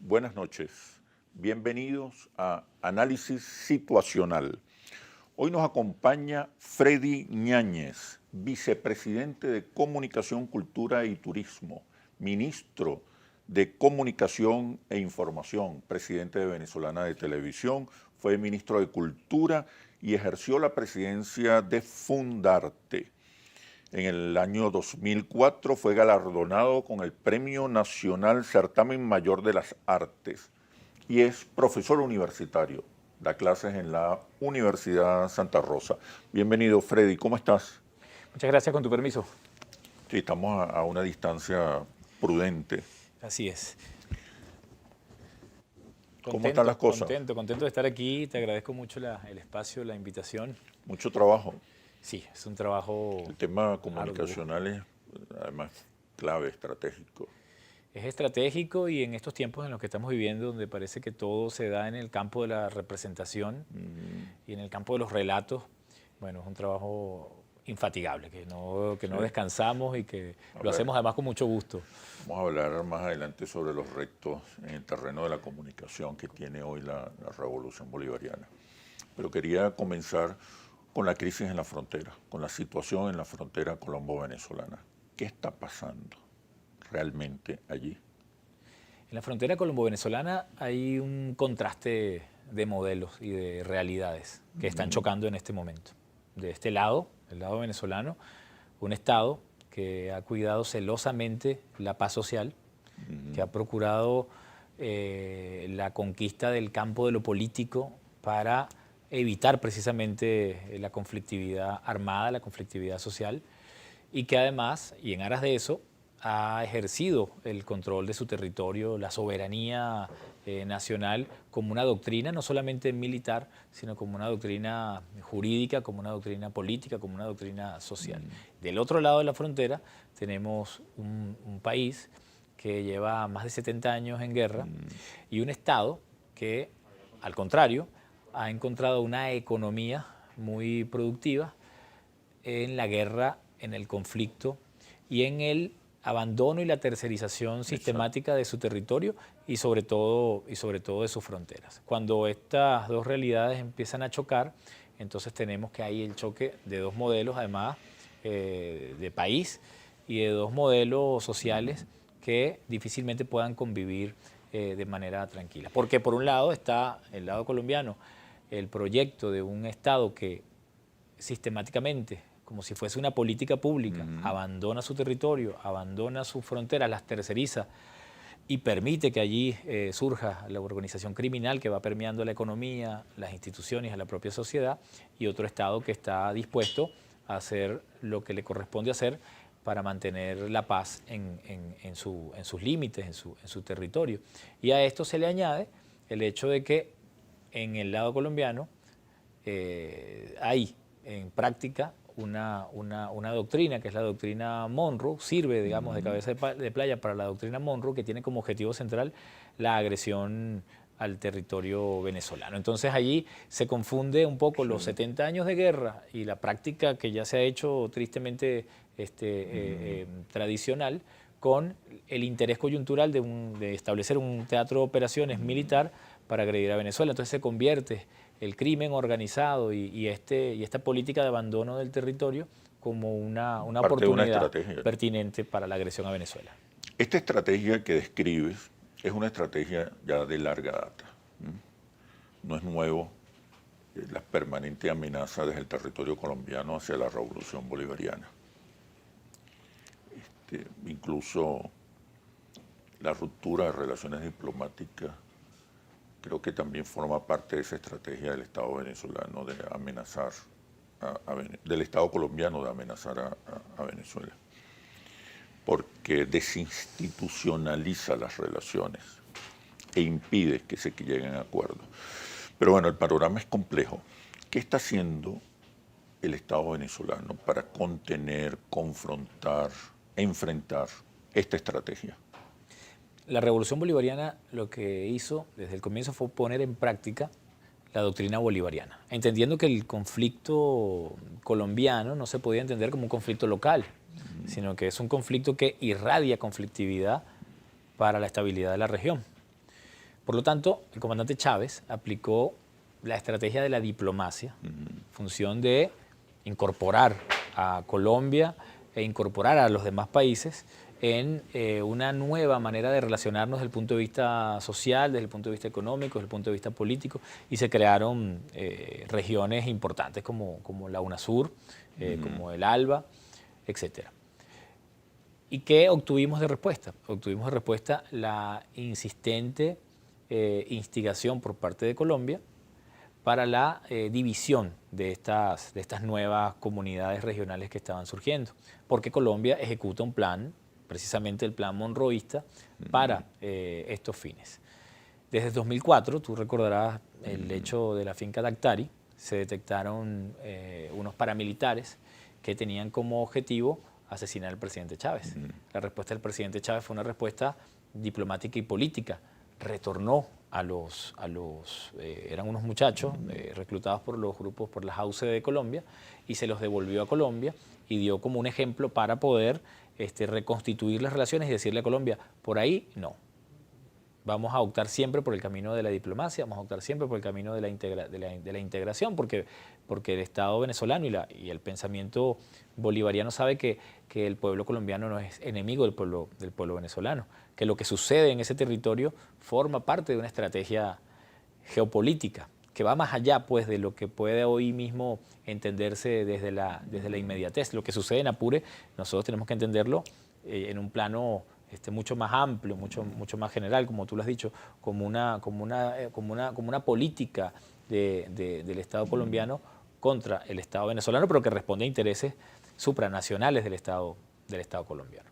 buenas noches. Bienvenidos a Análisis Situacional. Hoy nos acompaña Freddy Ñáñez, vicepresidente de Comunicación, Cultura y Turismo, ministro de Comunicación e Información, presidente de Venezolana de Televisión, fue ministro de Cultura y ejerció la presidencia de Fundarte. En el año 2004 fue galardonado con el Premio Nacional Certamen Mayor de las Artes y es profesor universitario. Da clases en la Universidad Santa Rosa. Bienvenido, Freddy. ¿Cómo estás? Muchas gracias, con tu permiso. Sí, estamos a una distancia prudente. Así es. ¿Cómo están las cosas? Contento de estar aquí. Te agradezco mucho el espacio, la invitación. Mucho trabajo. Sí, es un trabajo El tema comunicacional es además clave, estratégico. Es estratégico y en estos tiempos en los que estamos viviendo, donde parece que todo se da en el campo de la representación y en el campo de los relatos, bueno, es un trabajo infatigable, que no descansamos y que lo hacemos además con mucho gusto. Vamos a hablar más adelante sobre los retos en el terreno de la comunicación que tiene hoy la revolución bolivariana. Pero quería comenzar con la crisis en la frontera, con la situación en la frontera colombo-venezolana. ¿Qué está pasando realmente allí? En la frontera colombo-venezolana hay un contraste de modelos y de realidades que están chocando en este momento. De este lado, el lado venezolano, un Estado que ha cuidado celosamente la paz social, que ha procurado la conquista del campo de lo político para evitar precisamente la conflictividad armada, la conflictividad social, y que además, y en aras de eso, ha ejercido el control de su territorio, la soberanía nacional, como una doctrina, no solamente militar, sino como una doctrina jurídica, como una doctrina política, como una doctrina social. Del otro lado de la frontera tenemos un país que lleva más de 70 años en guerra y un Estado que, al contrario, ha encontrado una economía muy productiva en la guerra, en el conflicto y en el abandono y la tercerización sistemática de su territorio y sobre todo de sus fronteras. Cuando estas dos realidades empiezan a chocar, entonces tenemos que hay el choque de dos modelos, además de país, y de dos modelos sociales que difícilmente puedan convivir de manera tranquila. Porque por un lado está el lado colombiano, el proyecto de un Estado que sistemáticamente, como si fuese una política pública, abandona su territorio, abandona sus fronteras, las terceriza y permite que allí surja la organización criminal que va permeando la economía, las instituciones, a la propia sociedad, y otro Estado que está dispuesto a hacer lo que le corresponde hacer para mantener la paz en sus límites, en su territorio. Y a esto se le añade el hecho de que en el lado colombiano hay en práctica una doctrina, que es la doctrina Monroe, sirve, digamos, de cabeza de playa para la doctrina Monroe, que tiene como objetivo central la agresión al territorio venezolano. Entonces allí se confunde un poco los 70 años de guerra y la práctica que ya se ha hecho tristemente tradicional con el interés coyuntural de establecer un teatro de operaciones militar para agredir a Venezuela. Entonces se convierte el crimen organizado y esta política de abandono del territorio como una oportunidad pertinente para la agresión a Venezuela. Esta estrategia que describes es una estrategia ya de larga data. No es nuevo la permanente amenaza desde el territorio colombiano hacia la revolución bolivariana. Incluso la ruptura de relaciones diplomáticas creo que también forma parte de esa estrategia del Estado venezolano de amenazar, del Estado colombiano de amenazar a Venezuela, porque desinstitucionaliza las relaciones e impide que se lleguen a acuerdos. Pero bueno, el panorama es complejo. ¿Qué está haciendo el Estado venezolano para contener, confrontar, enfrentar esta estrategia? La revolución bolivariana lo que hizo desde el comienzo fue poner en práctica la doctrina bolivariana, entendiendo que el conflicto colombiano no se podía entender como un conflicto local, sino que es un conflicto que irradia conflictividad para la estabilidad de la región. Por lo tanto, el comandante Chávez aplicó la estrategia de la diplomacia, en función de incorporar a Colombia e incorporar a los demás países en una nueva manera de relacionarnos desde el punto de vista social, desde el punto de vista económico, desde el punto de vista político, y se crearon regiones importantes como la UNASUR, como el ALBA, etcétera. ¿Y qué obtuvimos de respuesta? Obtuvimos de respuesta la insistente instigación por parte de Colombia para la división de estas nuevas comunidades regionales que estaban surgiendo, porque Colombia ejecuta un plan, precisamente el plan monroísta, para estos fines. Desde 2004, tú recordarás el hecho de la finca Dactari, se detectaron unos paramilitares que tenían como objetivo asesinar al presidente Chávez. La respuesta del presidente Chávez fue una respuesta diplomática y política. Retornó eran unos muchachos reclutados por los grupos, por la JAUCE de Colombia, y se los devolvió a Colombia y dio como un ejemplo para poder reconstituir las relaciones y decirle a Colombia, por ahí no. Vamos a optar siempre por el camino de la diplomacia, vamos a optar siempre por el camino de la integración, porque el Estado venezolano y el pensamiento bolivariano sabe que el pueblo colombiano no es enemigo del pueblo venezolano, que lo que sucede en ese territorio forma parte de una estrategia geopolítica que va más allá, pues, de lo que puede hoy mismo entenderse desde la inmediatez. Lo que sucede en Apure, nosotros tenemos que entenderlo en un plano mucho más amplio, mucho más general, como tú lo has dicho, como una política del Estado colombiano contra el Estado venezolano, pero que responde a intereses supranacionales del Estado colombiano.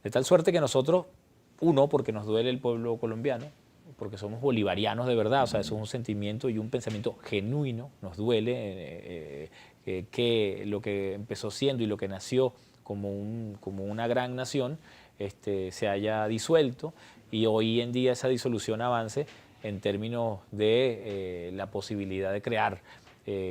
De tal suerte que nosotros, porque nos duele el pueblo colombiano, porque somos bolivarianos de verdad, o sea, eso es un sentimiento y un pensamiento genuino, nos duele que lo que empezó siendo y lo que nació como una gran nación se haya disuelto, y hoy en día esa disolución avance en términos de la posibilidad de crear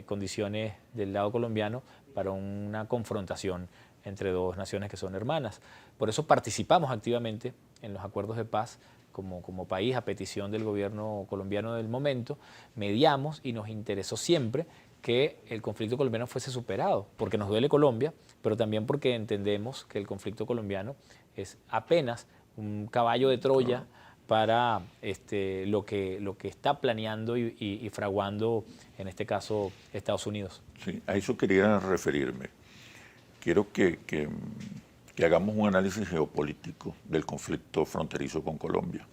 condiciones del lado colombiano para una confrontación entre dos naciones que son hermanas. Por eso participamos activamente en los acuerdos de paz como país, a petición del gobierno colombiano del momento, mediamos y nos interesó siempre que el conflicto colombiano fuese superado, porque nos duele Colombia, pero también porque entendemos que el conflicto colombiano es apenas un caballo de Troya para lo que está planeando y fraguando, en este caso, Estados Unidos. Sí, a eso quería referirme. Quiero que hagamos un análisis geopolítico del conflicto fronterizo con Colombia.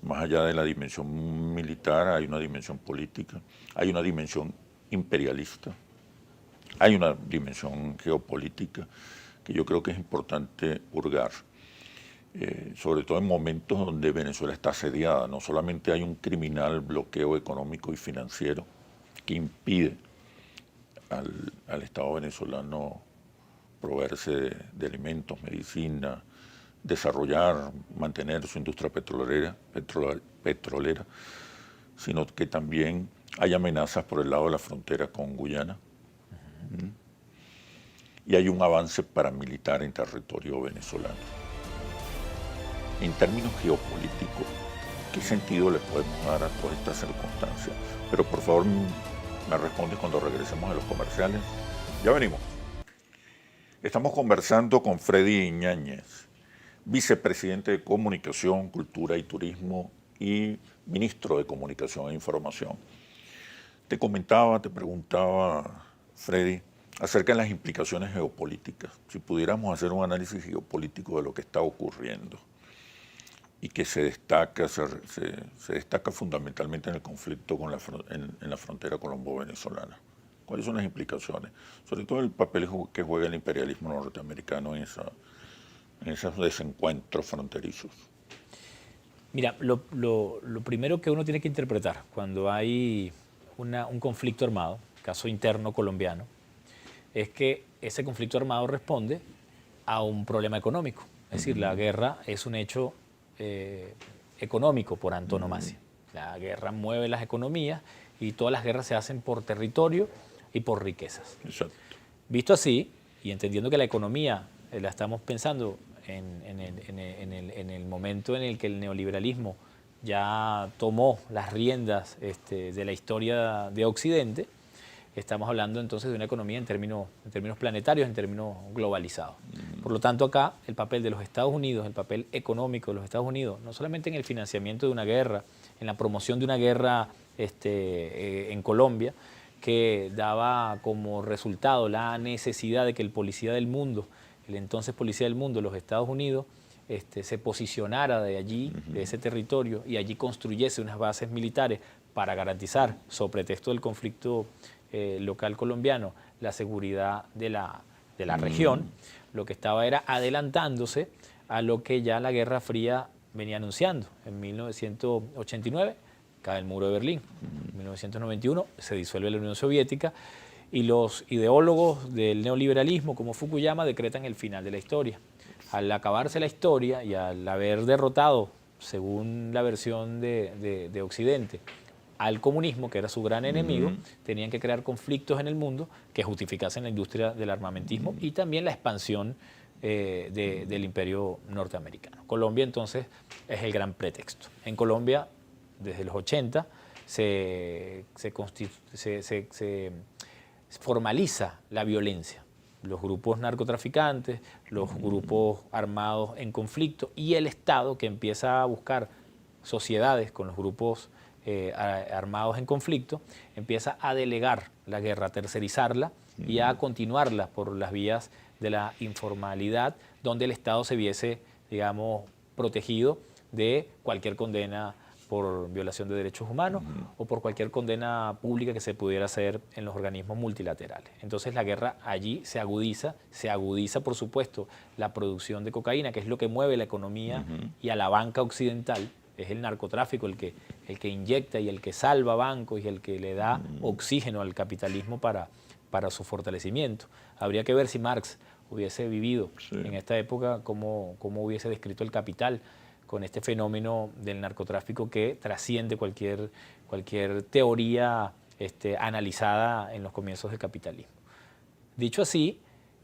Más allá de la dimensión militar, hay una dimensión política, hay una dimensión imperialista, hay una dimensión geopolítica que yo creo que es importante hurgar, sobre todo en momentos donde Venezuela está asediada. No solamente hay un criminal bloqueo económico y financiero que impide al Estado venezolano proveerse de alimentos, medicina, desarrollar, mantener su industria petrolera, sino que también hay amenazas por el lado de la frontera con Guyana. Y hay un avance paramilitar en territorio venezolano. En términos geopolíticos, ¿qué sentido le podemos dar a todas estas circunstancias? Pero por favor me respondes cuando regresemos a los comerciales. Ya venimos. Estamos conversando con Freddy Ñáñez, vicepresidente de Comunicación, Cultura y Turismo y ministro de Comunicación e Información. Te preguntaba, Freddy, acerca de las implicaciones geopolíticas. Si pudiéramos hacer un análisis geopolítico de lo que está ocurriendo y que se destaca fundamentalmente en el conflicto en la frontera colombo-venezolana. ¿Cuáles son las implicaciones? Sobre todo el papel que juega el imperialismo norteamericano en esos desencuentros fronterizos. Mira, lo primero que uno tiene que interpretar cuando hay un conflicto armado, caso interno colombiano, es que ese conflicto armado responde a un problema económico. Es decir, la guerra es un hecho económico por antonomasia. La guerra mueve las economías y todas las guerras se hacen por territorio y por riquezas. Exacto. Visto así, y entendiendo que la economía la estamos pensando en el momento en el que el neoliberalismo ya tomó las riendas de la historia de Occidente, estamos hablando entonces de una economía en términos planetarios, en términos globalizados. Por lo tanto, acá el papel de los Estados Unidos, el papel económico de los Estados Unidos, no solamente en el financiamiento de una guerra, en la promoción de una guerra en Colombia, que daba como resultado la necesidad de que el policía del mundo, el entonces policía del mundo, los Estados Unidos, se posicionara de allí, de ese territorio, y allí construyese unas bases militares para garantizar, sobre pretexto del conflicto local colombiano, la seguridad de la región. Lo que estaba era adelantándose a lo que ya la Guerra Fría venía anunciando. En 1989 cae el muro de Berlín, en 1991 se disuelve la Unión Soviética y los ideólogos del neoliberalismo como Fukuyama decretan el final de la historia. Al acabarse la historia y al haber derrotado, según la versión de Occidente, al comunismo, que era su gran enemigo, tenían que crear conflictos en el mundo que justificasen la industria del armamentismo y también la expansión del imperio norteamericano. Colombia entonces es el gran pretexto. En Colombia, desde los 80, se formaliza la violencia. Los grupos narcotraficantes, los grupos armados en conflicto y el Estado que empieza a buscar sociedades con los grupos armados en conflicto, empieza a delegar la guerra, a tercerizarla y a continuarla por las vías de la informalidad, donde el Estado se viese, digamos, protegido de cualquier condena por violación de derechos humanos o por cualquier condena pública que se pudiera hacer en los organismos multilaterales. Entonces la guerra allí se agudiza por supuesto la producción de cocaína, que es lo que mueve la economía y a la banca occidental. Es el narcotráfico el que inyecta y el que salva bancos y el que le da oxígeno al capitalismo para su fortalecimiento. Habría que ver si Marx hubiese vivido en esta época, cómo hubiese descrito el capital con este fenómeno del narcotráfico que trasciende cualquier teoría analizada en los comienzos del capitalismo. Dicho así,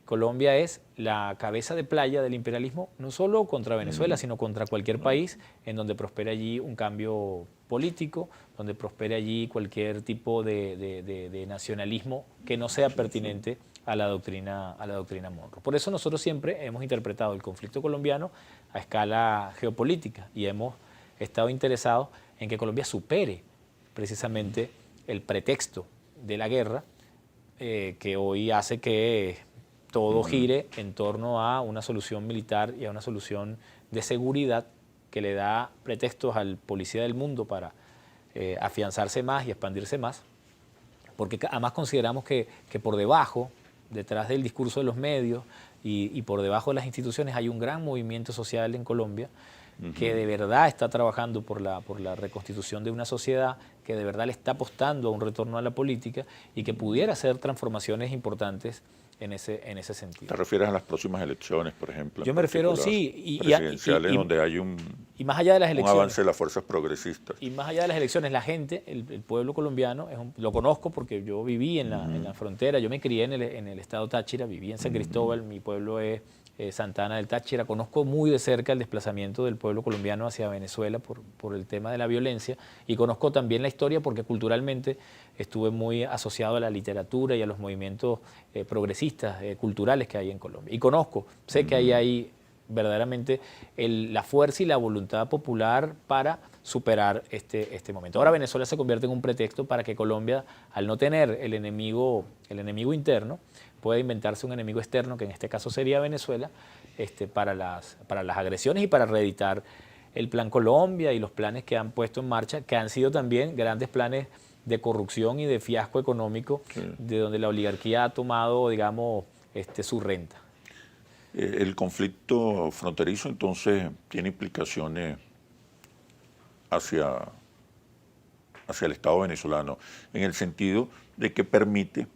Colombia es la cabeza de playa del imperialismo, no solo contra Venezuela, sino contra cualquier país en donde prospere allí un cambio político, donde prospere allí cualquier tipo de nacionalismo que no sea pertinente a la doctrina Monroe. Por eso nosotros siempre hemos interpretado el conflicto colombiano a escala geopolítica y hemos estado interesados en que Colombia supere precisamente el pretexto de la guerra que hoy hace que todo gire en torno a una solución militar y a una solución de seguridad que le da pretextos al policía del mundo para afianzarse más y expandirse más, porque además consideramos que por debajo, detrás del discurso de los medios y por debajo de las instituciones hay un gran movimiento social en Colombia que de verdad está trabajando por la reconstitución de una sociedad, que de verdad le está apostando a un retorno a la política y que pudiera hacer transformaciones importantes en ese sentido. ¿Te refieres a las próximas elecciones, por ejemplo? Yo me refiero, sí, presidenciales, donde hay y más allá de las elecciones, un avance de las fuerzas progresistas. Y más allá de las elecciones, la gente, el pueblo colombiano, lo conozco porque yo viví en la frontera, yo me crié en el estado Táchira, viví en San Cristóbal, mi pueblo es Santa Ana del Táchira, conozco muy de cerca el desplazamiento del pueblo colombiano hacia Venezuela por el tema de la violencia y conozco también la historia porque culturalmente estuve muy asociado a la literatura y a los movimientos progresistas, culturales que hay en Colombia. Y sé que ahí hay verdaderamente la fuerza y la voluntad popular para superar este momento. Ahora Venezuela se convierte en un pretexto para que Colombia, al no tener el enemigo interno, pueda inventarse un enemigo externo, que en este caso sería Venezuela, para las agresiones y para reeditar el Plan Colombia y los planes que han puesto en marcha, que han sido también grandes planes de corrupción y de fiasco económico, de donde la oligarquía ha tomado, digamos, su renta. El conflicto fronterizo entonces tiene implicaciones hacia el Estado venezolano, en el sentido de que permite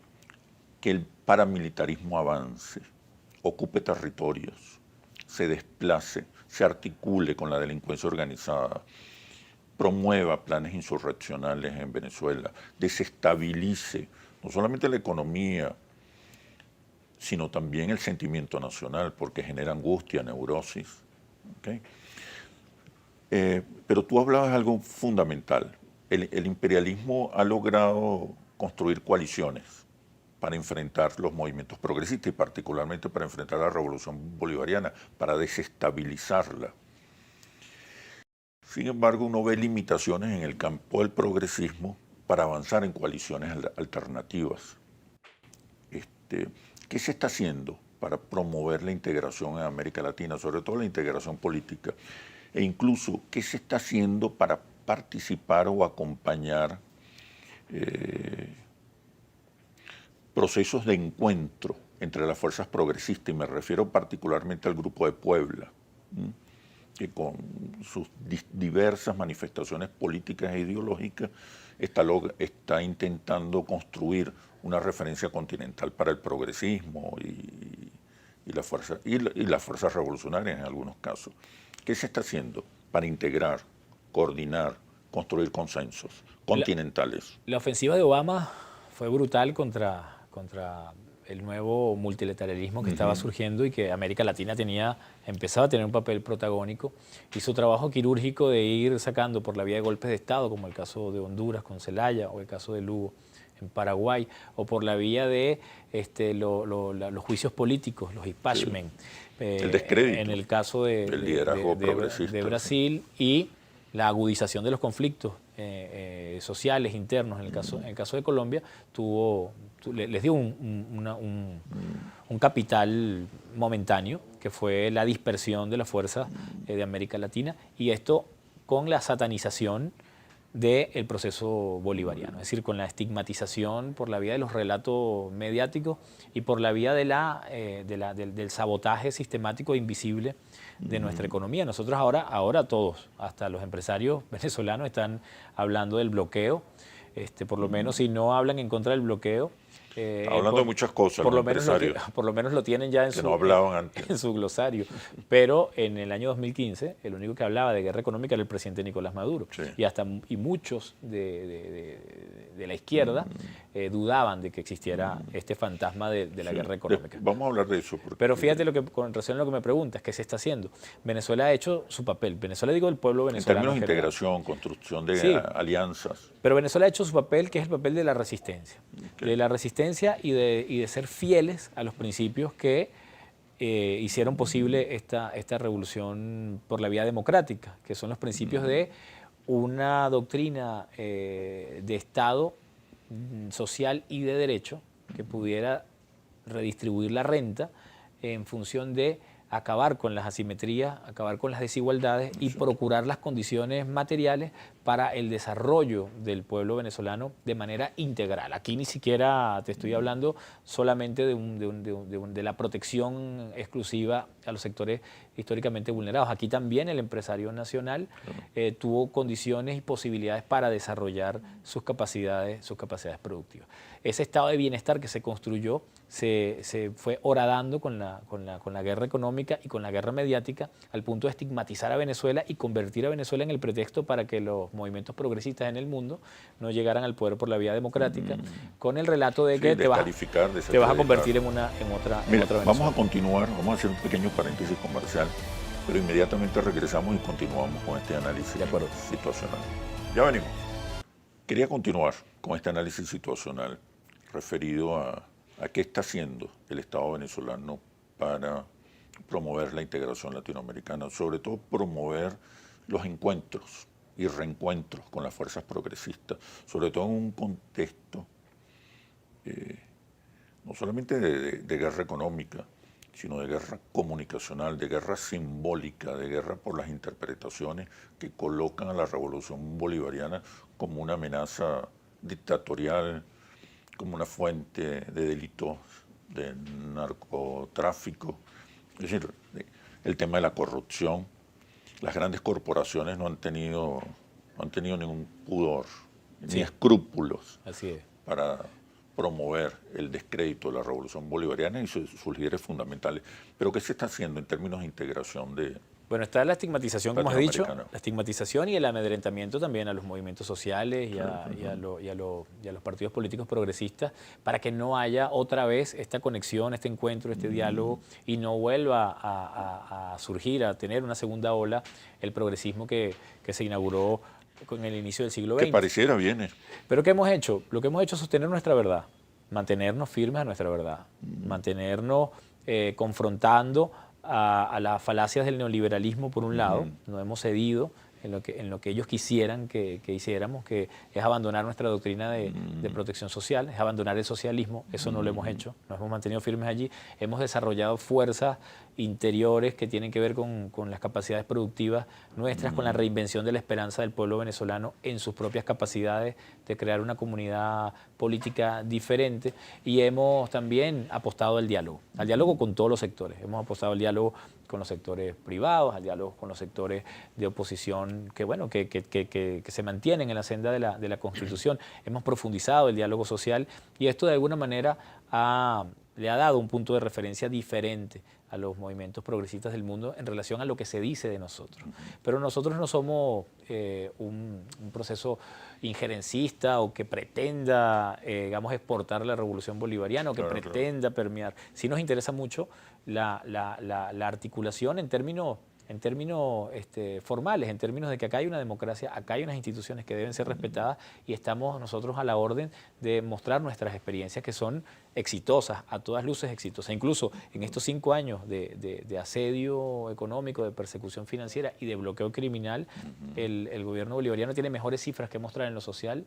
que el paramilitarismo avance, ocupe territorios, se desplace, se articule con la delincuencia organizada, promueva planes insurreccionales en Venezuela, desestabilice no solamente la economía, sino también el sentimiento nacional, porque genera angustia, neurosis. ¿Okay? Pero tú hablabas de algo fundamental. El imperialismo ha logrado construir coaliciones para enfrentar los movimientos progresistas y particularmente para enfrentar la revolución bolivariana, para desestabilizarla. Sin embargo, uno ve limitaciones en el campo del progresismo para avanzar en coaliciones alternativas. ¿Qué se está haciendo para promover la integración en América Latina, sobre todo la integración política? E incluso, ¿qué se está haciendo para participar o acompañar procesos de encuentro entre las fuerzas progresistas? Y me refiero particularmente al Grupo de Puebla, que con sus diversas manifestaciones políticas e ideológicas está intentando construir una referencia continental para el progresismo y las fuerzas revolucionarias en algunos casos. ¿Qué se está haciendo para integrar, coordinar, construir consensos continentales? La ofensiva de Obama fue brutal contra el nuevo multilateralismo que estaba surgiendo y que América Latina empezaba a tener un papel protagónico, y su trabajo quirúrgico de ir sacando por la vía de golpes de Estado, como el caso de Honduras con Zelaya o el caso de Lugo en Paraguay, o por la vía de los juicios políticos, los impeachment, el descrédito, en el caso del liderazgo progresista de Brasil, y la agudización de los conflictos sociales internos en el caso de Colombia les dio un capital momentáneo, que fue la dispersión de las fuerzas de América Latina, y esto con la satanización del proceso bolivariano, es decir, con la estigmatización por la vía de los relatos mediáticos y por la vía del sabotaje sistemático e invisible de nuestra economía. Nosotros ahora todos, hasta los empresarios venezolanos, están hablando del bloqueo, por lo menos si no hablan en contra del bloqueo. Hablando de muchas cosas, por lo menos lo tienen ya en su glosario. Pero en el año 2015, el único que hablaba de guerra económica era el presidente Nicolás Maduro. Sí. Y muchos de la izquierda dudaban de que existiera este fantasma de la guerra económica. Vamos a hablar de eso. Pero fíjate con relación a lo que me preguntas, ¿qué se está haciendo? Venezuela ha hecho su papel. Venezuela, digo, el pueblo venezolano. En términos de integración, construcción de alianzas. Pero Venezuela ha hecho su papel, que es el papel de la resistencia. Okay. De la resistencia y de ser fieles a los principios que hicieron posible esta revolución por la vía democrática, que son los principios de una doctrina de Estado social y de derecho que pudiera redistribuir la renta en función de acabar con las asimetrías, acabar con las desigualdades y procurar las condiciones materiales para el desarrollo del pueblo venezolano de manera integral. Aquí ni siquiera te estoy hablando solamente de la protección exclusiva a los sectores históricamente vulnerados. Aquí también el empresario nacional tuvo condiciones y posibilidades para desarrollar sus capacidades productivas. Ese estado de bienestar que se construyó se fue horadando con la guerra económica y con la guerra mediática, al punto de estigmatizar a Venezuela y convertir a Venezuela en el pretexto para que los movimientos progresistas en el mundo no llegaran al poder por la vía democrática, con el relato de que te vas a convertir en otra Venezuela. Vamos a continuar, vamos a hacer un pequeño paréntesis comercial, pero inmediatamente regresamos y continuamos con este análisis situacional. Ya venimos. Quería continuar con este análisis situacional referido a qué está haciendo el Estado venezolano para promover la integración latinoamericana, sobre todo promover los encuentros y reencuentros con las fuerzas progresistas, sobre todo en un contexto no solamente de guerra económica, sino de guerra comunicacional, de guerra simbólica, de guerra por las interpretaciones que colocan a la revolución bolivariana como una amenaza dictatorial, como una fuente de delitos de narcotráfico. Es decir, el tema de la corrupción. Las grandes corporaciones no han tenido ningún pudor ni escrúpulos para promover el descrédito de la revolución bolivariana y sus líderes fundamentales. Pero ¿qué se está haciendo en términos de integración de Bueno, está la estigmatización, como has dicho, latinoamericana. la estigmatización y el amedrentamiento también a los movimientos sociales y a los partidos políticos progresistas para que no haya otra vez esta conexión, este encuentro, este diálogo y no vuelva a surgir, a tener una segunda ola el progresismo que se inauguró con el inicio del siglo Que XX. pareciera viene. Pero ¿qué hemos hecho? Lo que hemos hecho es sostener nuestra verdad, mantenernos firmes a nuestra verdad, mantenernos confrontando a las falacias del neoliberalismo por un lado, no hemos cedido en lo que ellos quisieran que hiciéramos, que es abandonar nuestra doctrina de protección social, es abandonar el socialismo, eso no lo hemos hecho, nos hemos mantenido firmes allí, hemos desarrollado fuerzas interiores que tienen que ver con las capacidades productivas nuestras, con la reinvención de la esperanza del pueblo venezolano en sus propias capacidades de crear una comunidad política diferente y hemos también apostado al diálogo con todos los sectores, hemos apostado al diálogo con los sectores privados, al diálogo con los sectores de oposición que se mantienen en la senda de la Constitución. Hemos profundizado el diálogo social y esto de alguna manera le ha dado un punto de referencia diferente a los movimientos progresistas del mundo en relación a lo que se dice de nosotros. Pero nosotros no somos un proceso injerencista o que pretenda, digamos, exportar la revolución bolivariana o que pretenda permear. Sí nos interesa mucho la articulación en términos formales, en términos de que acá hay una democracia, acá hay unas instituciones que deben ser respetadas y estamos nosotros a la orden de mostrar nuestras experiencias que son exitosas, a todas luces exitosas. Incluso en estos 5 años de asedio económico, de persecución financiera y de bloqueo criminal, el gobierno bolivariano tiene mejores cifras que mostrar en lo social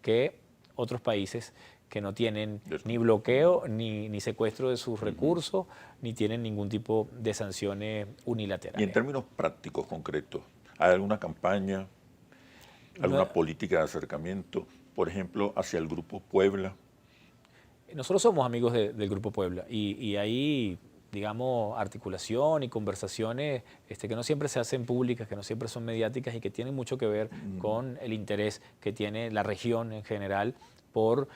que otros países que no tienen ni bloqueo ni secuestro de sus recursos, ni tienen ningún tipo de sanciones unilaterales. Y en términos prácticos, concretos, ¿hay alguna campaña, alguna política de acercamiento, por ejemplo, hacia el Grupo Puebla? Nosotros somos amigos del Grupo Puebla y hay, digamos, articulación y conversaciones que no siempre se hacen públicas, que no siempre son mediáticas y que tienen mucho que ver con el interés que tiene la región en general por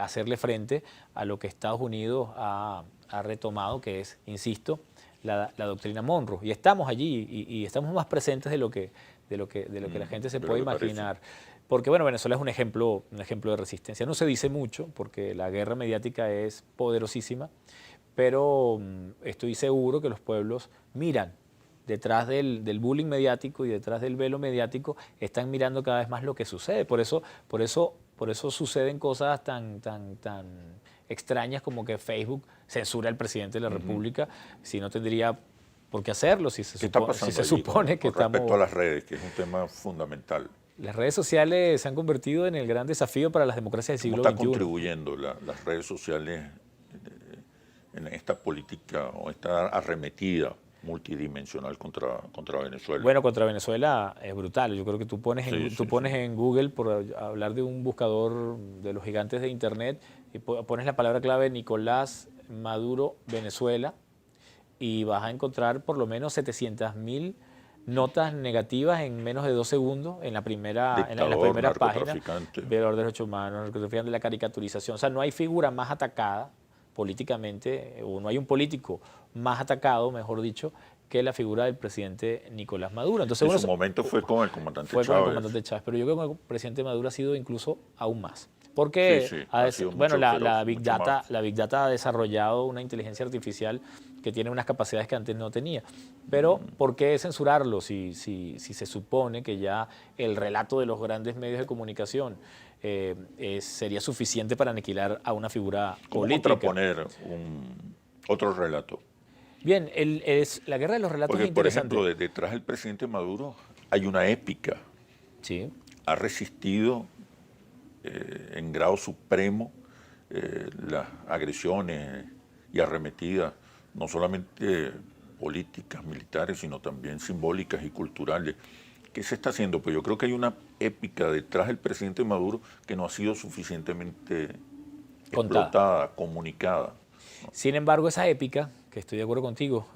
hacerle frente a lo que Estados Unidos ha retomado, que es, insisto, la doctrina Monroe. Y estamos allí y estamos más presentes de lo que la gente se puede imaginar. Porque, bueno, Venezuela es un ejemplo de resistencia. No se dice mucho porque la guerra mediática es poderosísima, pero estoy seguro que los pueblos miran detrás del bullying mediático y detrás del velo mediático, están mirando cada vez más lo que sucede. Por eso suceden cosas tan extrañas como que Facebook censura al presidente de la República, si no tendría por qué hacerlo, si se supone que estamos... Respecto a las redes, que es un tema fundamental. Las redes sociales se han convertido en el gran desafío para las democracias del siglo XXI. ¿Cómo están contribuyendo las redes sociales en esta política o esta arremetida multidimensional contra Venezuela? Bueno, contra Venezuela es brutal. Yo creo que tú pones en Google, por hablar de un buscador de los gigantes de Internet, y pones la palabra clave Nicolás Maduro Venezuela y vas a encontrar por lo menos 700.000 notas negativas en menos de 2 segundos en la primera página del orden de derechos humanos, de la caricaturización. O sea, no hay figura más atacada políticamente, o no hay un político más atacado, mejor dicho, que la figura del presidente Nicolás Maduro. Entonces, en su momento fue con el comandante Chávez. Fue con el comandante Chávez, pero yo creo que el presidente Maduro ha sido incluso aún más. Porque la Big Data ha desarrollado una inteligencia artificial que tiene unas capacidades que antes no tenía. Pero ¿por qué censurarlo si se supone que ya el relato de los grandes medios de comunicación sería suficiente para aniquilar a una figura política? ¿Cómo contraponer otro relato? Bien, la guerra de los relatos es interesante. Por ejemplo, detrás del presidente Maduro hay una épica. Sí. Ha resistido en grado supremo las agresiones y arremetidas, no solamente políticas, militares, sino también simbólicas y culturales. ¿Qué se está haciendo? Pues yo creo que hay una épica detrás del presidente Maduro que no ha sido suficientemente explotada, comunicada. Sin embargo, esa épica, que estoy de acuerdo contigo,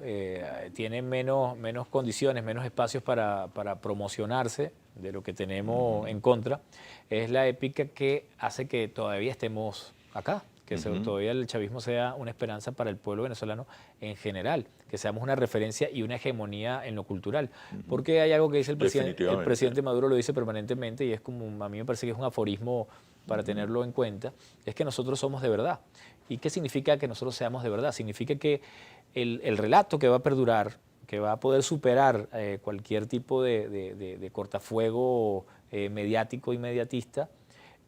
tiene menos condiciones, menos espacios para promocionarse de lo que tenemos en contra. Es la épica que hace que todavía estemos acá, que todavía el chavismo sea una esperanza para el pueblo venezolano en general, que seamos una referencia y una hegemonía en lo cultural. Porque hay algo que dice el presidente Maduro, lo dice permanentemente y es como, a mí me parece que es un aforismo para tenerlo en cuenta, es que nosotros somos de verdad. ¿Y qué significa que nosotros seamos de verdad? Significa que el relato que va a perdurar, que va a poder superar cualquier tipo de cortafuego mediático, inmediatista,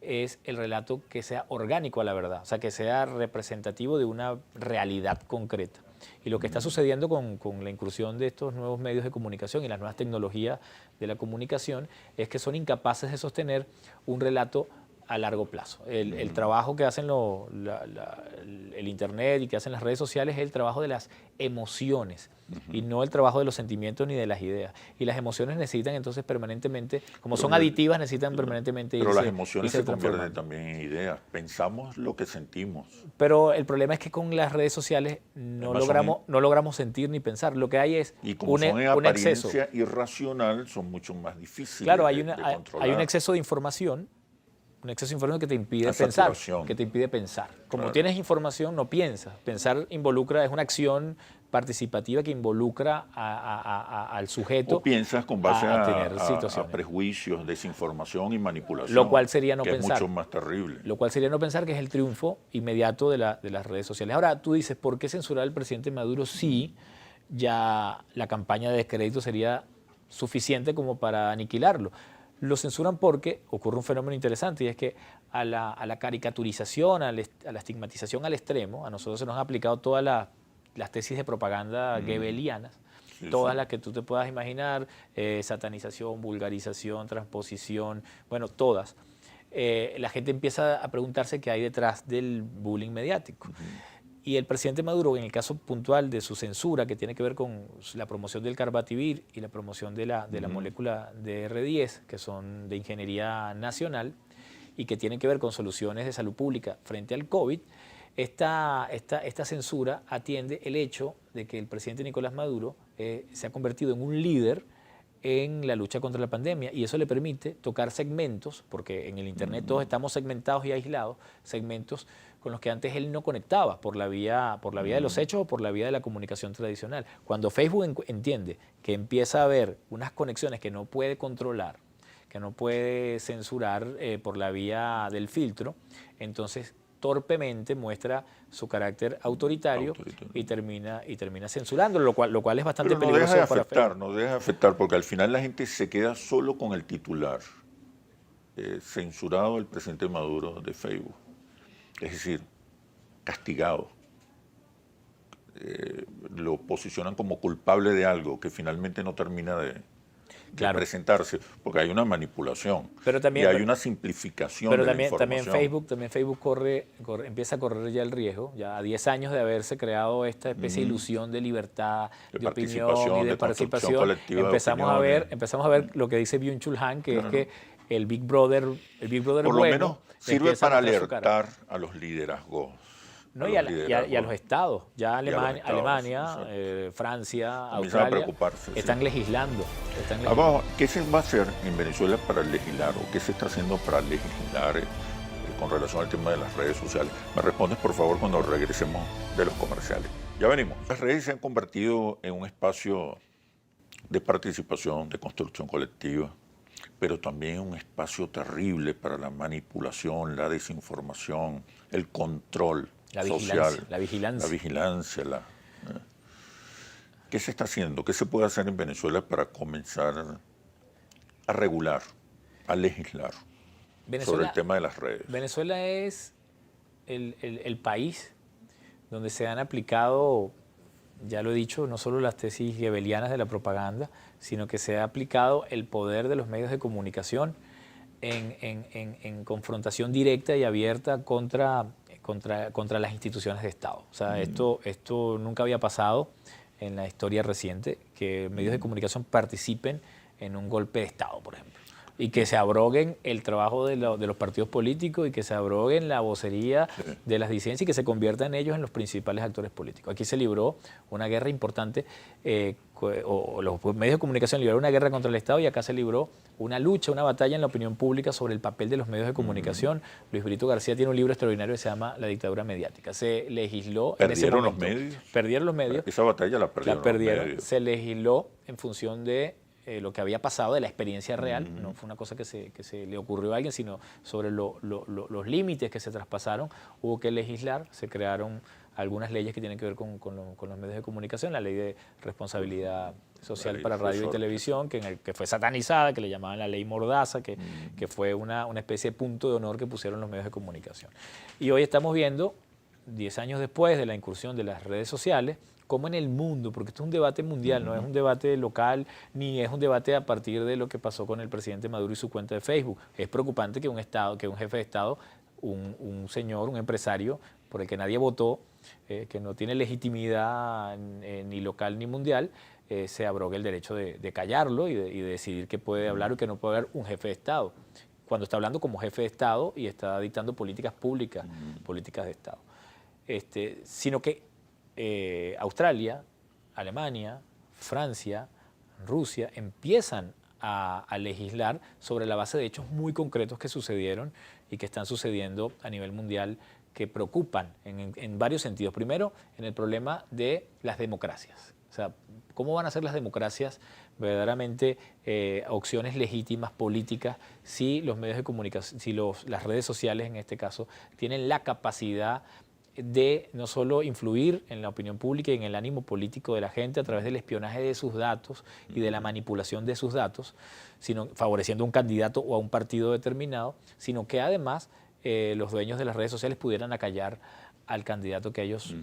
es el relato que sea orgánico a la verdad, o sea, que sea representativo de una realidad concreta. Y lo que está sucediendo con la incursión de estos nuevos medios de comunicación y las nuevas tecnologías de la comunicación es que son incapaces de sostener un relato a largo plazo. El trabajo que hacen el Internet y que hacen las redes sociales es el trabajo de las emociones y no el trabajo de los sentimientos ni de las ideas. Y las emociones necesitan entonces permanentemente, como son aditivas, necesitan permanentemente irse. Pero las emociones se convierten también en ideas. Pensamos lo que sentimos. Pero el problema es que con las redes sociales no logramos sentir ni pensar. Lo que hay es y como son en apariencia irracional, son mucho más difíciles claro, de controlar. Hay un exceso de información. Un exceso de información que te impide pensar. Como tienes información, no piensas. Pensar es una acción participativa que involucra al sujeto. O piensas con base a prejuicios, desinformación y manipulación. Lo cual sería no pensar. Es mucho más terrible. Lo cual sería no pensar, que es el triunfo inmediato de las redes sociales. Ahora, tú dices, ¿por qué censurar al presidente Maduro si ya la campaña de descrédito sería suficiente como para aniquilarlo? Lo censuran porque ocurre un fenómeno interesante y es que a la caricaturización, a la estigmatización al extremo, a nosotros se nos han aplicado todas las tesis de propaganda goebbelianas, todas las que tú te puedas imaginar, satanización, vulgarización, transposición, bueno, todas. La gente empieza a preguntarse qué hay detrás del bullying mediático. Y el presidente Maduro, en el caso puntual de su censura, que tiene que ver con la promoción del Carbativir y la promoción de la molécula DR10, que son de ingeniería nacional y que tienen que ver con soluciones de salud pública frente al COVID, esta censura atiende el hecho de que el presidente Nicolás Maduro se ha convertido en un líder en la lucha contra la pandemia y eso le permite tocar segmentos, porque en el Internet todos estamos segmentados y aislados, segmentos con los que antes él no conectaba por la vía de los hechos o por la vía de la comunicación tradicional. Cuando Facebook entiende que empieza a haber unas conexiones que no puede controlar, que no puede censurar por la vía del filtro, entonces torpemente muestra su carácter autoritario. Y termina censurándolo, lo cual es bastante peligroso para Facebook. No deja de afectar, porque al final la gente se queda solo con el titular. Censurado el presidente Maduro de Facebook. Es decir, castigado. Lo posicionan como culpable de algo que finalmente no termina de presentarse, porque hay una manipulación y hay una simplificación de la información. También Facebook empieza a correr ya el riesgo, ya a 10 años de haberse creado esta especie de ilusión de libertad, de opinión y de participación, empezamos a ver lo que dice Byung-Chul Han, que es que el Big Brother por lo menos sirve para alertar a los liderazgos. No, y a los estados. Ya Alemania, Francia, Australia están legislando. ¿Qué se va a hacer en Venezuela para legislar o qué se está haciendo para legislar con relación al tema de las redes sociales? Me respondes, por favor, cuando regresemos de los comerciales. Ya venimos. Las redes se han convertido en un espacio de participación, de construcción colectiva, pero también un espacio terrible para la manipulación, la desinformación, el control social, la vigilancia. ¿Qué se está haciendo? ¿Qué se puede hacer en Venezuela para comenzar a regular, a legislar sobre el tema de las redes? Venezuela es el país donde se han aplicado, ya lo he dicho, no solo las tesis goebbelianas de la propaganda, sino que se ha aplicado el poder de los medios de comunicación en confrontación directa y abierta contra las instituciones de Estado. O sea, esto nunca había pasado en la historia reciente, que medios de comunicación participen en un golpe de Estado, por ejemplo. y que se abroguen el trabajo de los partidos políticos y que se abroguen la vocería de las disidencias y que se conviertan ellos en los principales actores políticos. Aquí se libró una guerra importante, o los medios de comunicación libraron una guerra contra el Estado y acá se libró una lucha, una batalla en la opinión pública sobre el papel de los medios de comunicación. Luis Brito García tiene un libro extraordinario que se llama La dictadura mediática. Se legisló en ese momento. ¿Perdieron los medios? Perdieron los medios. Esa batalla la perdieron. La perdieron. Los medios. Se legisló en función de lo que había pasado, de la experiencia real. No fue una cosa que se le ocurrió a alguien, sino sobre los límites que se traspasaron. Hubo que legislar, se crearon algunas leyes que tienen que ver con los medios de comunicación, la ley de responsabilidad social para radio y televisión, que fue satanizada, que le llamaban la ley Mordaza, que fue una especie de punto de honor que pusieron los medios de comunicación. Y hoy estamos viendo, 10 años después de la incursión de las redes sociales, como en el mundo, porque esto es un debate mundial, no es un debate local, ni es un debate a partir de lo que pasó con el presidente Maduro y su cuenta de Facebook. Es preocupante que un jefe de Estado, un señor, un empresario, por el que nadie votó, que no tiene legitimidad ni local ni mundial, se abrogue el derecho de callarlo y de decidir qué puede hablar o qué no puede hablar un jefe de Estado, cuando está hablando como jefe de Estado y está dictando políticas públicas, políticas de Estado. Sino que Australia, Alemania, Francia, Rusia empiezan a legislar sobre la base de hechos muy concretos que sucedieron y que están sucediendo a nivel mundial, que preocupan en varios sentidos. Primero, en el problema de las democracias. O sea, ¿cómo van a ser las democracias verdaderamente opciones legítimas políticas si los medios de comunicación, si las redes sociales en este caso tienen la capacidad de no solo influir en la opinión pública y en el ánimo político de la gente a través del espionaje de sus datos y de la manipulación de sus datos, sino favoreciendo a un candidato o a un partido determinado, sino que además los dueños de las redes sociales pudieran acallar al candidato que a ellos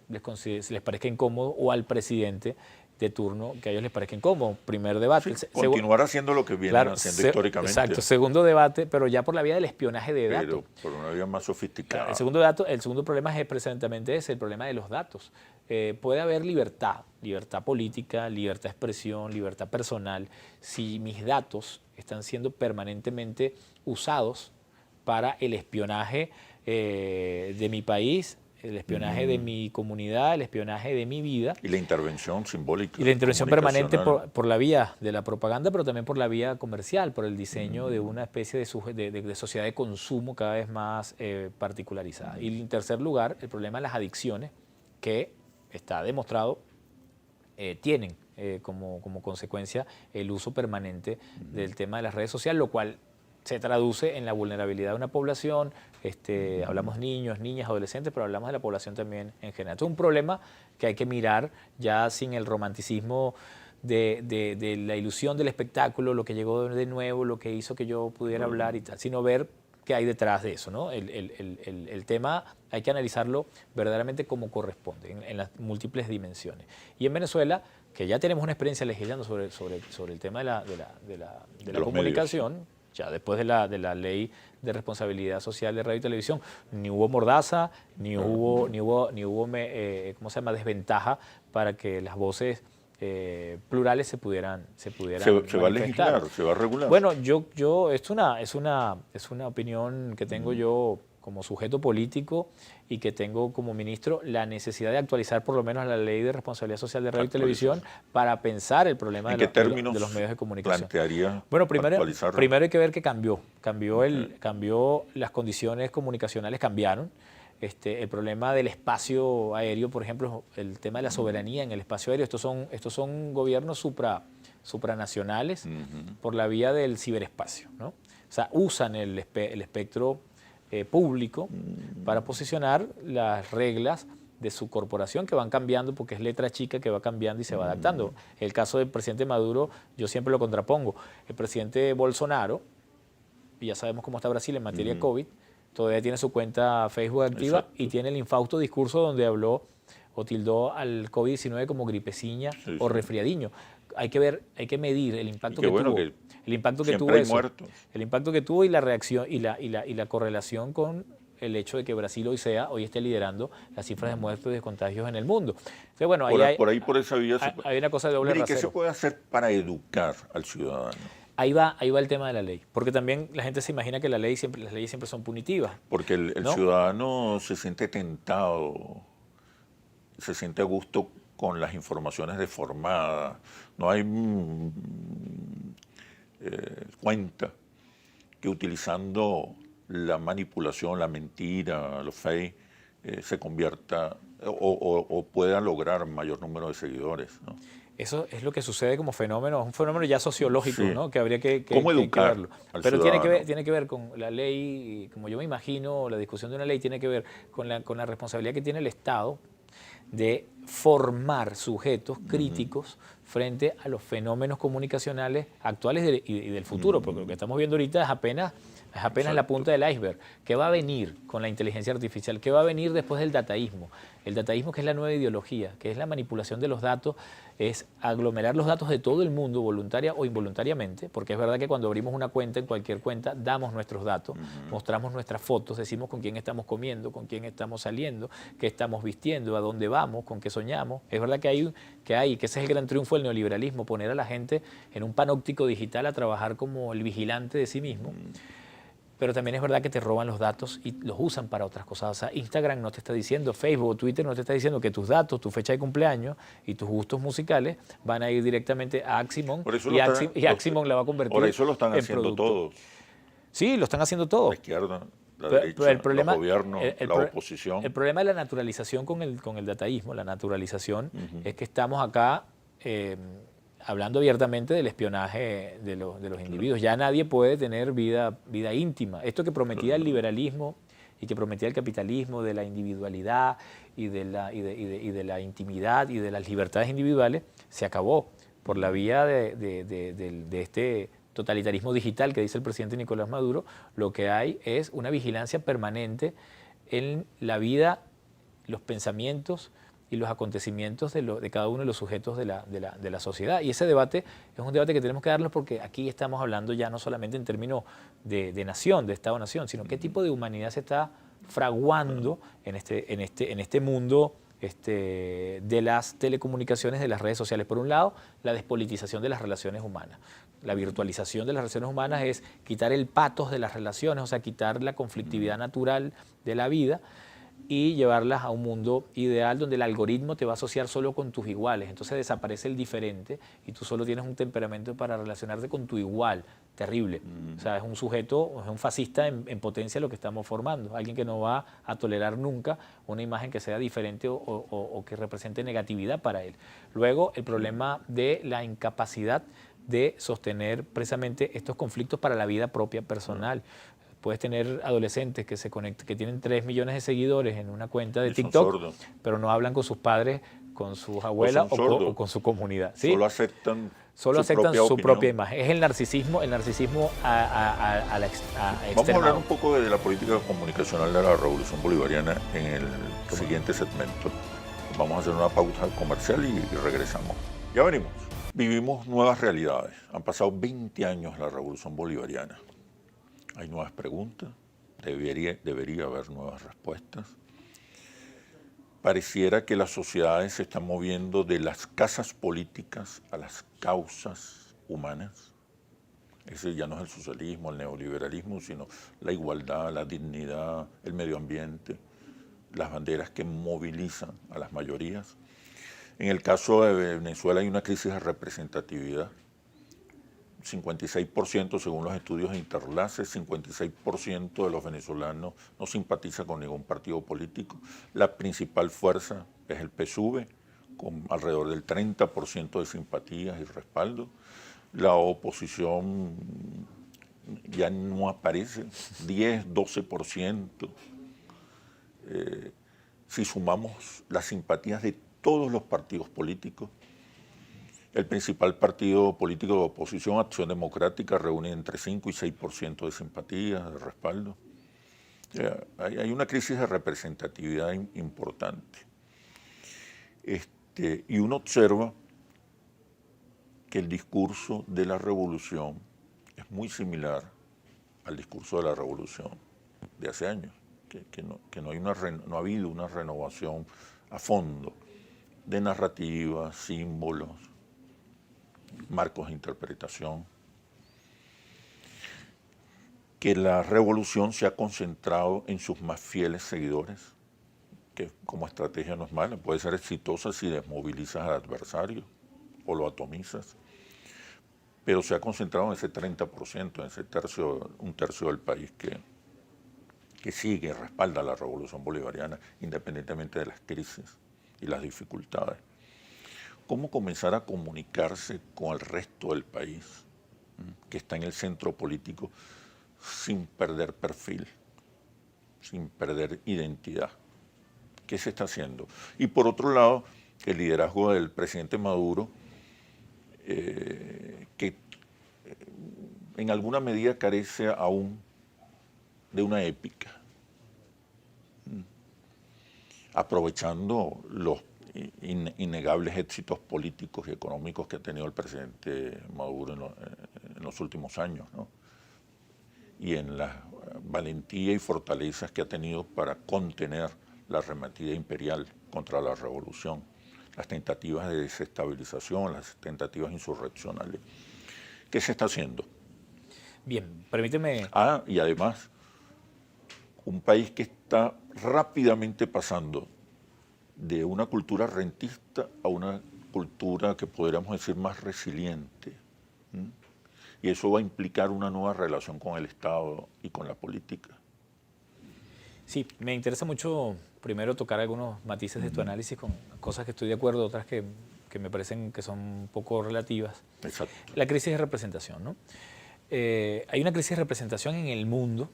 les parezca incómodo o al presidente de turno que a ellos les parezca incómodo. Primer debate. Sí, continuar haciendo lo que vienen haciendo históricamente. Exacto. Segundo debate, pero ya por la vía del espionaje de datos. Pero por una vía más sofisticada. El segundo problema es precisamente ese, el problema de los datos. Puede haber libertad política, libertad de expresión, libertad personal, si mis datos están siendo permanentemente usados para el espionaje de mi país, el espionaje de mi comunidad, el espionaje de mi vida. Y la intervención simbólica. Y la intervención permanente por la vía de la propaganda, pero también por la vía comercial, por el diseño de una especie de sociedad de consumo cada vez más particularizada. Y en tercer lugar, el problema de las adicciones, que está demostrado, tienen como consecuencia el uso permanente del tema de las redes sociales, lo cual se traduce en la vulnerabilidad de una población. Hablamos niños, niñas, adolescentes, pero hablamos de la población también en general. Esto es un problema que hay que mirar ya sin el romanticismo de la ilusión del espectáculo, lo que llegó de nuevo, lo que hizo que yo pudiera hablar y tal, sino ver qué hay detrás de eso, ¿no? El tema hay que analizarlo verdaderamente como corresponde, en las múltiples dimensiones. Y en Venezuela, que ya tenemos una experiencia legislando sobre el tema de la comunicación, medios. Ya después de la ley de responsabilidad social de radio y televisión, ni hubo mordaza, ni hubo ¿cómo se llama?, desventaja para que las voces plurales se pudieran se va a legislar, se va a regular. Bueno, yo es una opinión que tengo yo como sujeto político y que tengo como ministro la necesidad de actualizar por lo menos la ley de responsabilidad social de radio y televisión para pensar el problema de los medios de comunicación. Plantearía bueno, primero hay que ver que cambió las condiciones comunicacionales, cambiaron. El problema del espacio aéreo, por ejemplo, el tema de la soberanía en el espacio aéreo, estos son gobiernos supranacionales por la vía del ciberespacio, ¿no? O sea, usan el espectro público para posicionar las reglas de su corporación, que van cambiando porque es letra chica que va cambiando y se va adaptando. El caso del presidente Maduro, yo siempre lo contrapongo. El presidente Bolsonaro, y ya sabemos cómo está Brasil en materia de COVID, todavía tiene su cuenta Facebook activa. Exacto. Y tiene el infausto discurso donde habló o tildó al COVID-19 como gripeciña o resfriadiño. Hay que medir el impacto que tuvo. El impacto que tuvo eso, el impacto que tuvo y la reacción y la correlación con el hecho de que Brasil hoy esté liderando las cifras de muertos y de contagios en el mundo. Entonces, bueno, por esa vía hay una cosa de doble rasero. ¿Qué se puede hacer para educar al ciudadano? ahí va el tema de la ley. Porque también la gente se imagina que las leyes siempre son punitivas. Porque el ¿no? ciudadano se siente tentado, se siente a gusto con las informaciones deformadas. No hay cuenta que utilizando la manipulación, la mentira, los fake, se convierta o pueda lograr mayor número de seguidores, ¿no? Eso es lo que sucede como fenómeno, es un fenómeno ya sociológico, Sí. ¿no? Que habría que ¿Cómo educar verlo. al Pero ciudadano? tiene que ver con la ley, como yo me imagino, la discusión de una ley tiene que ver con la responsabilidad que tiene el Estado de formar sujetos críticos frente a los fenómenos comunicacionales actuales y del futuro, porque lo que estamos viendo ahorita es apenas la punta del iceberg. ¿Qué va a venir con la inteligencia artificial? ¿Qué va a venir después del dataísmo? El dataísmo, que es la nueva ideología, que es la manipulación de los datos, es aglomerar los datos de todo el mundo, voluntaria o involuntariamente, porque es verdad que cuando abrimos una cuenta, en cualquier cuenta, damos nuestros datos, mostramos nuestras fotos, decimos con quién estamos comiendo, con quién estamos saliendo, qué estamos vistiendo, a dónde vamos, con qué soñamos. Es verdad que ese es el gran triunfo del neoliberalismo, poner a la gente en un panóptico digital a trabajar como el vigilante de sí mismo. Pero también es verdad que te roban los datos y los usan para otras cosas. O sea, Instagram no te está diciendo, Facebook o Twitter no te está diciendo que tus datos, tu fecha de cumpleaños y tus gustos musicales van a ir directamente a Aximon y Aximon la va a convertir Por eso lo están en haciendo producto. todos. Sí, lo están haciendo todos. La izquierda, la Pero derecha, el problema, los gobiernos, la oposición. El problema de la naturalización con el dataísmo, la naturalización, es que estamos acá hablando abiertamente del espionaje de los individuos. Ya nadie puede tener vida íntima. Esto que prometía el liberalismo y que prometía el capitalismo, de la individualidad y de la intimidad y de las libertades individuales, se acabó por la vía de este totalitarismo digital que dice el presidente Nicolás Maduro. Lo que hay es una vigilancia permanente en la vida, los pensamientos y los acontecimientos de cada uno de los sujetos de la sociedad. Y ese debate es un debate que tenemos que darlo, porque aquí estamos hablando ya no solamente en términos de nación, de Estado-nación, sino qué tipo de humanidad se está fraguando en este mundo de las telecomunicaciones, de las redes sociales. Por un lado, la despolitización de las relaciones humanas. La virtualización de las relaciones humanas es quitar el patos de las relaciones, o sea, quitar la conflictividad natural de la vida y llevarlas a un mundo ideal donde el algoritmo te va a asociar solo con tus iguales. Entonces desaparece el diferente y tú solo tienes un temperamento para relacionarte con tu igual. Terrible. O sea, es un sujeto, es un fascista en potencia lo que estamos formando. Alguien que no va a tolerar nunca una imagen que sea diferente o que represente negatividad para él. Luego, el problema de la incapacidad de sostener precisamente estos conflictos para la vida propia personal. Puedes tener adolescentes que tienen 3 millones de seguidores en una cuenta de TikTok, pero no hablan con sus padres, con sus abuelas o con su comunidad. ¿Sí? Solo aceptan su propia imagen. Es el narcisismo a extremo. Vamos a hablar un poco de la política comunicacional de la Revolución Bolivariana en el siguiente segmento. Vamos a hacer una pausa comercial y regresamos. Ya venimos. Vivimos nuevas realidades. Han pasado 20 años de la Revolución Bolivariana. Hay nuevas preguntas, debería haber nuevas respuestas. Pareciera que las sociedades se están moviendo de las casas políticas a las causas humanas. Ese ya no es el socialismo, el neoliberalismo, sino la igualdad, la dignidad, el medio ambiente, las banderas que movilizan a las mayorías. En el caso de Venezuela hay una crisis de representatividad. 56% según los estudios de Interlace, 56% de los venezolanos no simpatiza con ningún partido político. La principal fuerza es el PSUV, con alrededor del 30% de simpatías y respaldo. La oposición ya no aparece, 10, 12%. Si sumamos las simpatías de todos los partidos políticos, el principal partido político de oposición, Acción Democrática, reúne entre 5 y 6% de simpatía, de respaldo. Hay una crisis de representatividad importante. Y uno observa que el discurso de la revolución es muy similar al discurso de la revolución de hace años, que no ha habido una renovación a fondo de narrativas, símbolos, marcos de interpretación. que la revolución se ha concentrado en sus más fieles seguidores, que como estrategia no es mala, puede ser exitosa si desmovilizas al adversario o lo atomizas, pero se ha concentrado en ese 30%, en ese un tercio del país que sigue y respalda la revolución bolivariana, independientemente de las crisis y las dificultades. ¿Cómo comenzar a comunicarse con el resto del país, que está en el centro político, sin perder perfil, sin perder identidad? ¿Qué se está haciendo? Y por otro lado, el liderazgo del presidente Maduro, que en alguna medida carece aún de una épica, aprovechando los innegables éxitos políticos y económicos que ha tenido el presidente Maduro en los últimos años, ¿no? Y en la valentía y fortalezas que ha tenido para contener la arremetida imperial contra la revolución, las tentativas de desestabilización, las tentativas insurreccionales. ¿Qué se está haciendo? Bien, permíteme... Y además, un país que está rápidamente pasando de una cultura rentista a una cultura que podríamos decir más resiliente. Y eso va a implicar una nueva relación con el Estado y con la política. Sí, me interesa mucho primero tocar algunos matices de tu análisis con cosas que estoy de acuerdo, otras que me parecen que son un poco relativas. Exacto. La crisis de representación, ¿no? Hay una crisis de representación en el mundo.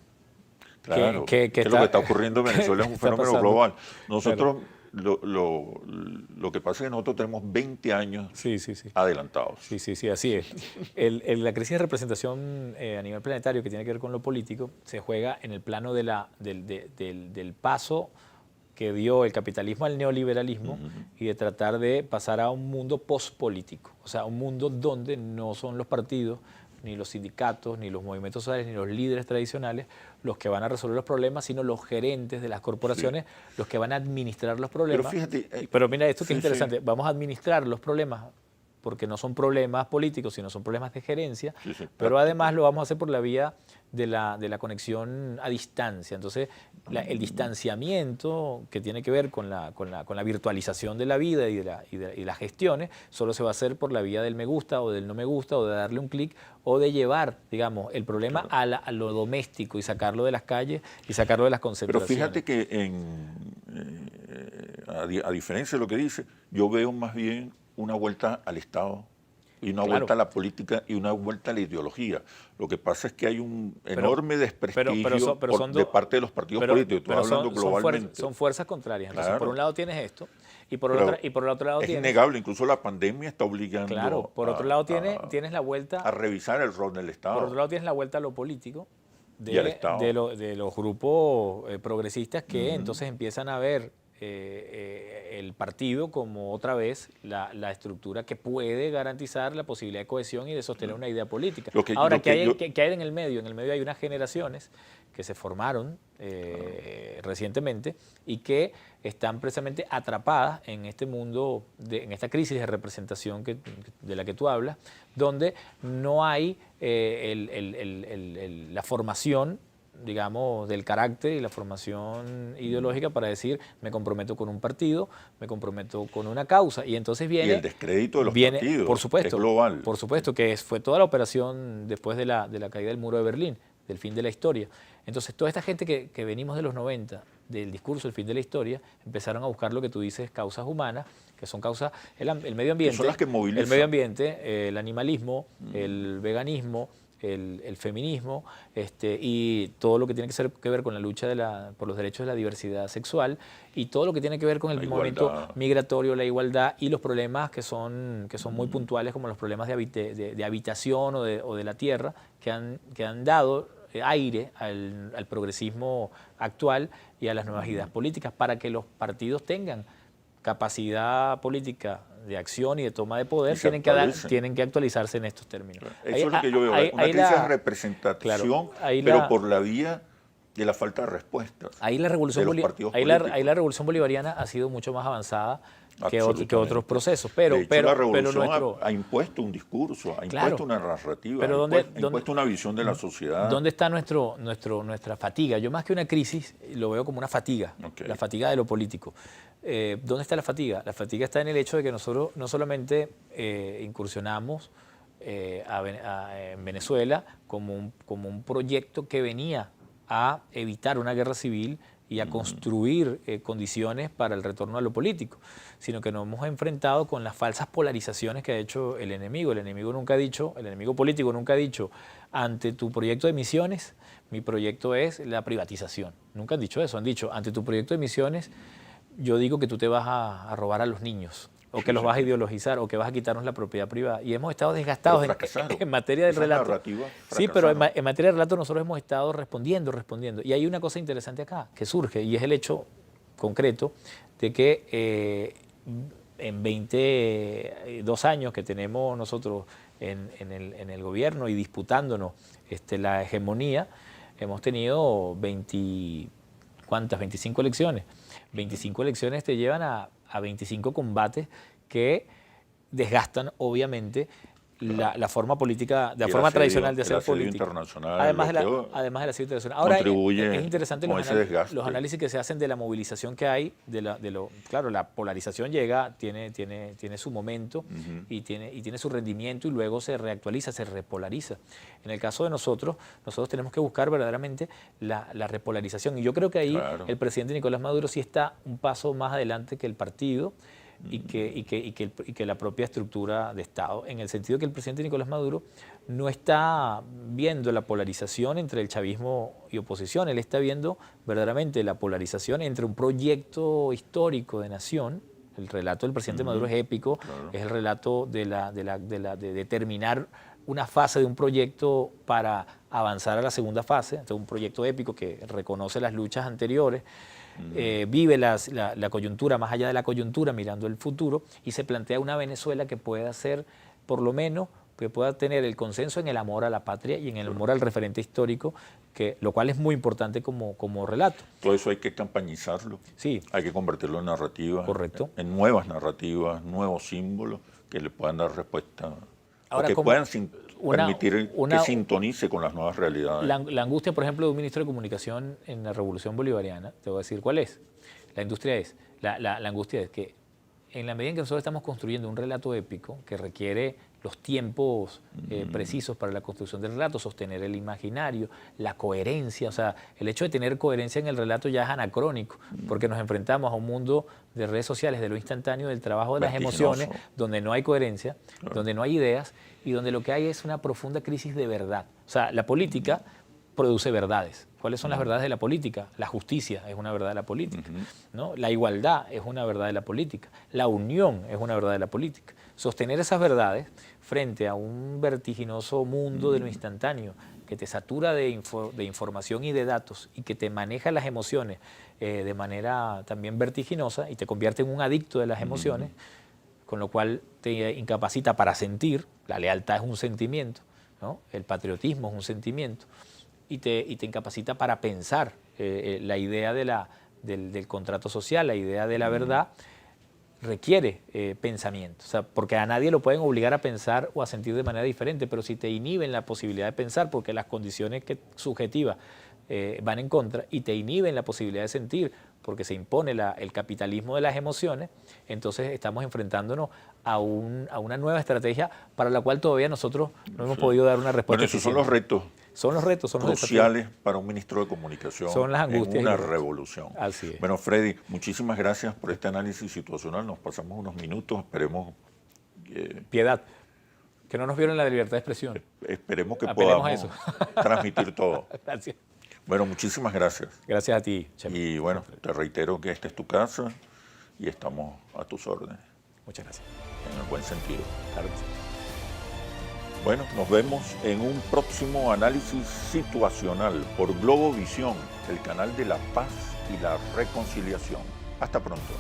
Claro, que es lo que está ocurriendo en Venezuela, es un fenómeno global. Nosotros, claro, lo que pasa es que nosotros tenemos 20 años adelantados. Sí, así es. La crisis de representación a nivel planetario que tiene que ver con lo político se juega en el plano del paso que dio el capitalismo al neoliberalismo y de tratar de pasar a un mundo pospolítico, o sea, un mundo donde no son los partidos, ni los sindicatos, ni los movimientos sociales, ni los líderes tradicionales los que van a resolver los problemas, sino los gerentes de las corporaciones, los que van a administrar los problemas. Pero fíjate... Pero mira, esto que es interesante, vamos a administrar los problemas porque no son problemas políticos, sino son problemas de gerencia, pero además lo vamos a hacer por la vía de la conexión a distancia. Entonces, el distanciamiento que tiene que ver con la virtualización de la vida y de las gestiones, solo se va a hacer por la vía del me gusta o del no me gusta o de darle un clic o de llevar, digamos, el problema a lo doméstico y sacarlo de las calles y sacarlo de las concentraciones. Pero fíjate que a diferencia de lo que dice, yo veo más bien una vuelta al Estado y una vuelta a la política y una vuelta a la ideología. Lo que pasa es que hay un enorme desprestigio de parte de los partidos políticos. Estoy hablando globalmente. Son fuerzas contrarias. Entonces, por un lado tienes esto y por el otro lado tienes... Es innegable, incluso la pandemia está obligando por otro lado tienes la vuelta... A revisar el rol del Estado. Por otro lado tienes la vuelta a lo político de los grupos progresistas que entonces empiezan a ver el partido como otra vez la estructura que puede garantizar la posibilidad de cohesión y de sostener una idea política. Ahora, ¿qué hay en el medio? En el medio hay unas generaciones que se formaron recientemente y que están precisamente atrapadas en este mundo, en esta crisis de representación de la que tú hablas, donde no hay la formación, digamos, del carácter y la formación ideológica para decir me comprometo con un partido, me comprometo con una causa, y entonces viene... Y el descrédito de los partidos, por supuesto, es global. Por supuesto, que fue toda la operación después de la caída del muro de Berlín, del fin de la historia. Entonces toda esta gente que venimos de los 90, del discurso del fin de la historia, empezaron a buscar lo que tú dices, causas humanas, que son causas, el medio ambiente, son las que movilizan. El medio ambiente, el animalismo, el veganismo, el feminismo y todo lo que tiene que ver con la lucha por los derechos de la diversidad sexual y todo lo que tiene que ver con el movimiento migratorio, la igualdad y los problemas que son muy puntuales, como los problemas de habitación o de la tierra, que han dado aire al progresismo actual y a las nuevas ideas políticas para que los partidos tengan capacidad política de acción y de toma de poder, tienen que actualizarse en estos términos. Eso es lo que yo veo, una crisis de representación, pero por la vía de la falta de respuestas. Ahí la revolución, de los partidos ahí políticos. la revolución bolivariana ha sido mucho más avanzada que Absolutamente. otros procesos. Pero, de hecho, la revolución nuestro, ha impuesto un discurso, ha Claro. impuesto una narrativa, Pero ha impuesto una visión de la sociedad. ¿dónde está nuestra fatiga? Yo más que una crisis lo veo como una fatiga, Ok. la fatiga de lo político. ¿Dónde está la fatiga? La fatiga está en el hecho de que nosotros no solamente incursionamos en Venezuela como un proyecto que venía a evitar una guerra civil y a construir condiciones para el retorno a lo político, sino que nos hemos enfrentado con las falsas polarizaciones que ha hecho el enemigo. El enemigo político nunca ha dicho, ante tu proyecto de misiones, mi proyecto es la privatización. Nunca han dicho eso, han dicho, ante tu proyecto de misiones, yo digo que tú te vas a robar a los niños, o que los vas a ideologizar, o que vas a quitarnos la propiedad privada. Y hemos estado desgastados en materia del relato. Sí, pero en materia del relato nosotros hemos estado respondiendo. Y hay una cosa interesante acá que surge, y es el hecho concreto de que en 22 años que tenemos nosotros en el gobierno y disputándonos la hegemonía, hemos tenido 25 elecciones. 25 elecciones te llevan a 25 combates que desgastan, obviamente, la forma política, la forma tradicional de hacer política. Además del asedio internacional. Ahora, es interesante los análisis que se hacen de la movilización que hay. Claro, la polarización llega, tiene su momento y tiene su rendimiento y luego se reactualiza, se repolariza. En el caso de nosotros tenemos que buscar verdaderamente la repolarización. Y yo creo que ahí el presidente Nicolás Maduro sí está un paso más adelante que el partido y que la propia estructura de Estado, en el sentido que el presidente Nicolás Maduro no está viendo la polarización entre el chavismo y oposición, él está viendo verdaderamente la polarización entre un proyecto histórico de nación. El relato del presidente Maduro es épico, es el relato de terminar una fase de un proyecto para avanzar a la segunda fase, entonces un proyecto épico que reconoce las luchas anteriores, vive la coyuntura, más allá de la coyuntura, mirando el futuro, y se plantea una Venezuela que pueda ser, por lo menos, que pueda tener el consenso en el amor a la patria y en el amor al referente histórico, lo cual es muy importante como relato. Todo eso hay que campañizarlo, sí. Hay que convertirlo en narrativa, correcto, en nuevas narrativas, nuevos símbolos que le puedan dar respuesta, ahora, que puedan permitir que sintonice con las nuevas realidades. La angustia, por ejemplo, de un ministro de Comunicación en la Revolución Bolivariana, te voy a decir cuál es. La angustia es que en la medida en que nosotros estamos construyendo un relato épico que requiere los tiempos precisos para la construcción del relato, sostener el imaginario, la coherencia, o sea, el hecho de tener coherencia en el relato ya es anacrónico, porque nos enfrentamos a un mundo de redes sociales, de lo instantáneo, del trabajo de las emociones, donde no hay coherencia, donde no hay ideas y donde lo que hay es una profunda crisis de verdad. O sea, la política produce verdades. ¿Cuáles son las verdades de la política? La justicia es una verdad de la política, ¿no? La igualdad es una verdad de la política, la unión es una verdad de la política. Sostener esas verdades frente a un vertiginoso mundo de lo instantáneo que te satura de información y de datos y que te maneja las emociones de manera también vertiginosa y te convierte en un adicto de las emociones, con lo cual te incapacita para sentir. La lealtad es un sentimiento, ¿no? El patriotismo es un sentimiento. Y te incapacita para pensar. La idea del contrato social, la idea de la verdad, requiere pensamiento. O sea, porque a nadie lo pueden obligar a pensar o a sentir de manera diferente, pero si te inhiben la posibilidad de pensar, porque las condiciones subjetivas van en contra, y te inhiben la posibilidad de sentir, porque se impone el capitalismo de las emociones, entonces estamos enfrentándonos a una nueva estrategia para la cual todavía nosotros no hemos podido dar una respuesta. Bueno, esos son los retos. Son los retos, son cruciales para un ministro de Comunicación. Son las angustias en una revolución. Así es. Bueno, Freddy, muchísimas gracias por este análisis situacional. Nos pasamos unos minutos, esperemos... Piedad, que no nos violen la libertad de expresión. Esperemos que podamos transmitir todo. Gracias. Bueno, muchísimas gracias. Gracias a ti, Chema. Y bueno, te reitero que esta es tu casa y estamos a tus órdenes. Muchas gracias. En el buen sentido. Claro que sí. Bueno, nos vemos en un próximo análisis situacional por Globovisión, el canal de la paz y la reconciliación. Hasta pronto.